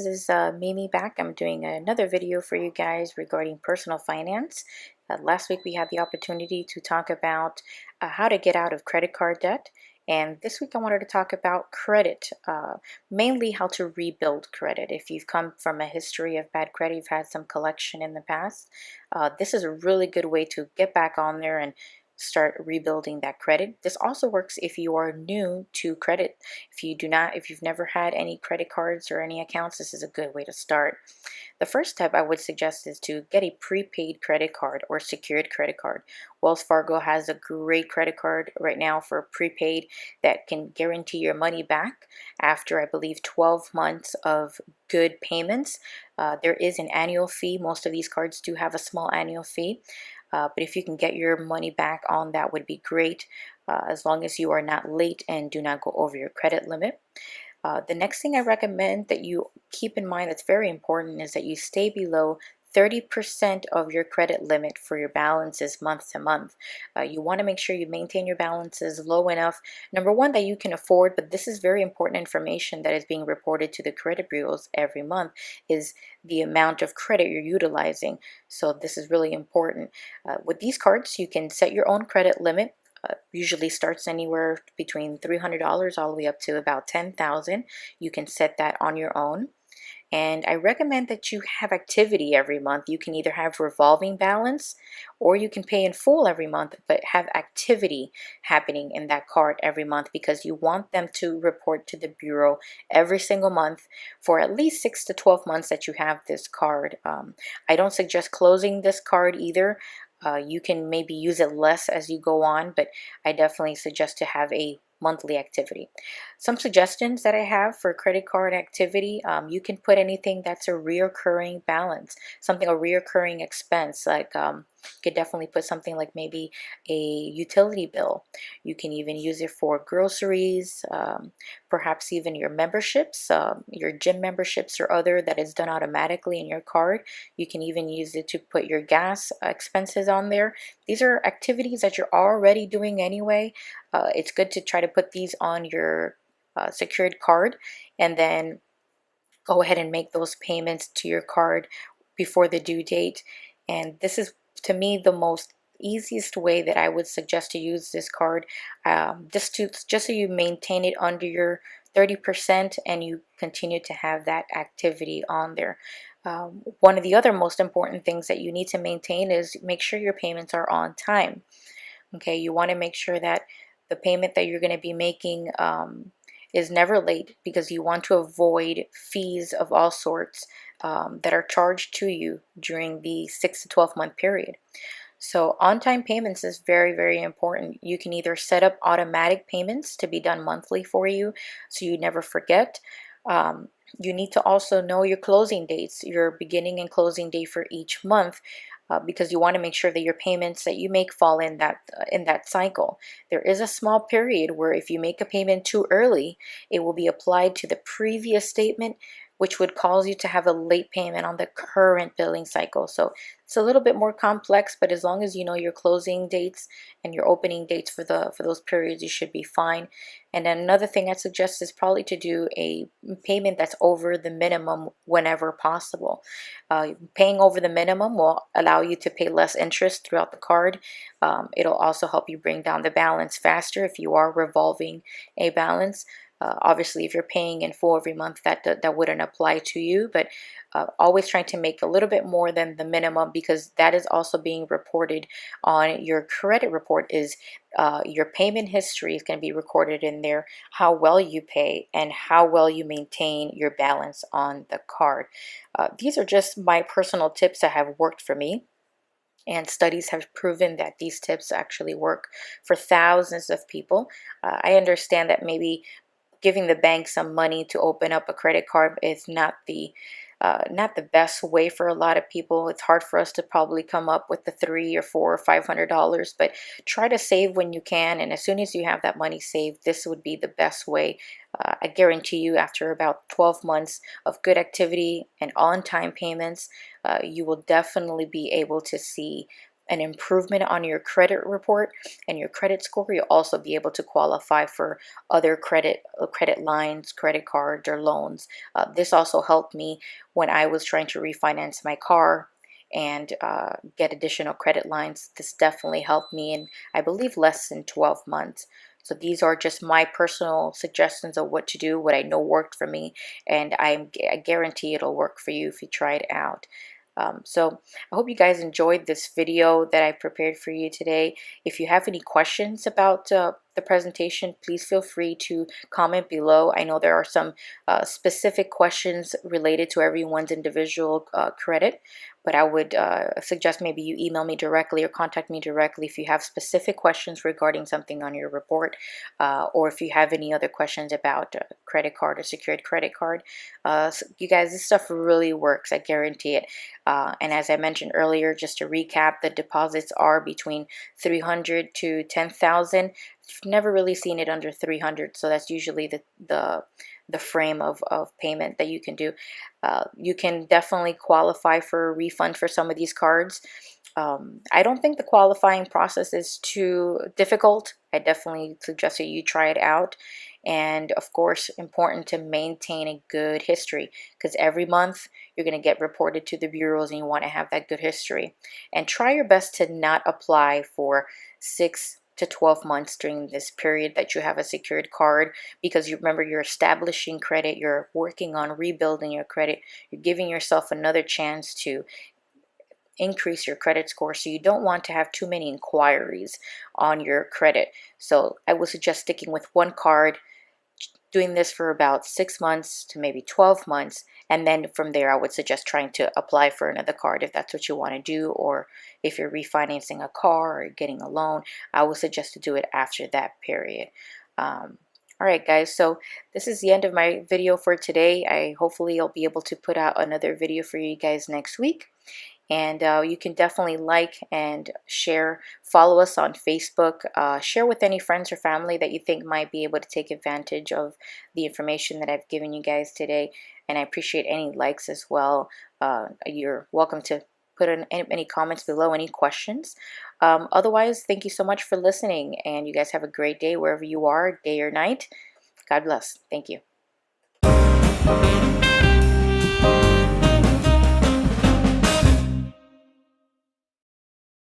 this is Mimi back. I'm doing another video for you guys regarding personal finance. Last week we had the opportunity to talk about how to get out of credit card debt. And this week I wanted to talk about credit, mainly how to rebuild credit. If you've come from a history of bad credit, you've had some collection in the past, this is a really good way to get back on there and start rebuilding that credit. This also works if you are new to credit. If you've never had any credit cards or any accounts, this is a good way to start. The first step I would suggest is to get a prepaid credit card or secured credit card. Wells Fargo has a great credit card right now for prepaid that can guarantee your money back after, I believe, 12 months of good payments. There is an annual fee. Most of these cards do have a small annual fee. But if you can get your money back on that would be great, as long as you are not late and do not go over your credit limit. The next thing I recommend that you keep in mind that's very important is that you stay below 30% of your credit limit for your balances month to month. You want to make sure you maintain your balances low enough. Number one, that you can afford, but this is very important information that is being reported to the credit bureaus every month, is the amount of credit you're utilizing. So this is really important. With these cards, you can set your own credit limit. Usually starts anywhere between $300 all the way up to about $10,000. You can set that on your own. And I recommend that you have activity every month. You can either have revolving balance or you can pay in full every month, but have activity happening in that card every month because you want them to report to the bureau every single month for at least 6 to 12 months that you have this card. I don't suggest closing this card either. You can maybe use it less as you go on, but I definitely suggest to have a monthly activity. Some suggestions that I have for credit card activity, you can put anything that's a reoccurring balance, a reoccurring expense, like you could definitely put something like maybe a utility bill. You can even use it for groceries, perhaps even your memberships, your gym memberships or other that is done automatically in your card. You can even use it to put your gas expenses on there. These are activities that you're already doing anyway. It's good to try to put these on your secured card and then go ahead and make those payments to your card before the due date. And this is, to me, the most easiest way that I would suggest to use this card, just so you maintain it under your 30% and you continue to have that activity on there. One of the other most important things that you need to maintain is make sure your payments are on time. Okay, you want to make sure that the payment that you're going to be making is never late, because you want to avoid fees of all sorts that are charged to you during the 6 to 12 month period. So on-time payments is very, very important. You can either set up automatic payments to be done monthly for you so you never forget. You need to also know your closing dates, your beginning and closing date for each month, because you want to make sure that your payments that you make fall in that cycle. There is a small period where if you make a payment too early, it will be applied to the previous statement, which would cause you to have a late payment on the current billing cycle. So it's a little bit more complex, but as long as you know your closing dates and your opening dates for those periods, you should be fine. And then another thing I suggest is probably to do a payment that's over the minimum whenever possible. Paying over the minimum will allow you to pay less interest throughout the card. It'll also help you bring down the balance faster if you are revolving a balance. Obviously, if you're paying in full every month, that wouldn't apply to you, but always trying to make a little bit more than the minimum, because that is also being reported on your credit report. Is your payment history is going to be recorded in there, how well you pay and how well you maintain your balance on the card. These are just my personal tips that have worked for me. And studies have proven that these tips actually work for thousands of people. I understand that maybe giving the bank some money to open up a credit card is not the best way for a lot of people. It's hard for us to probably come up with the $300 or $400 or $500, but try to save when you can. And as soon as you have that money saved, this would be the best way. I guarantee you, after about 12 months of good activity and on-time payments, you will definitely be able to see an improvement on your credit report and your credit score, you'll also be able to qualify for other credit lines, credit cards, or loans. This also helped me when I was trying to refinance my car and get additional credit lines. This definitely helped me in, I believe, less than 12 months. So these are just my personal suggestions of what to do, what I know worked for me, and I guarantee it'll work for you if you try it out. So I hope you guys enjoyed this video that I prepared for you today. If you have any questions about the presentation, please feel free to comment below. I know there are some specific questions related to everyone's individual credit, but I would suggest maybe you email me directly or contact me directly if you have specific questions regarding something on your report, or if you have any other questions about credit card or secured credit card. So you guys, this stuff really works, I guarantee it. And as I mentioned earlier, just to recap, the deposits are between 300 to 10,000. Never really seen it under 300, so that's usually the frame of payment that you can do. You can definitely qualify for a refund for some of these cards. I don't think the qualifying process is too difficult. I definitely suggest that you try it out. And of course, important to maintain a good history, because every month you're going to get reported to the bureaus and you want to have that good history. And try your best to not apply for 6 to 12 months during this period that you have a secured card, because you remember, you're establishing credit, you're working on rebuilding your credit, you're giving yourself another chance to increase your credit score. So you don't want to have too many inquiries on your credit. So I would suggest sticking with one card, doing this for about 6 months to maybe 12 months, and then from there I would suggest trying to apply for another card if that's what you want to do, or if you're refinancing a car or getting a loan, I would suggest to do it after that period. All right, guys, so this is the end of my video for today. Hopefully I'll be able to put out another video for you guys next week. And you can definitely like and share, follow us on Facebook, share with any friends or family that you think might be able to take advantage of the information that I've given you guys today. And I appreciate any likes as well. You're welcome to put in any comments below, any questions. Otherwise, thank you so much for listening, and you guys have a great day wherever you are, day or night. God bless. Thank you.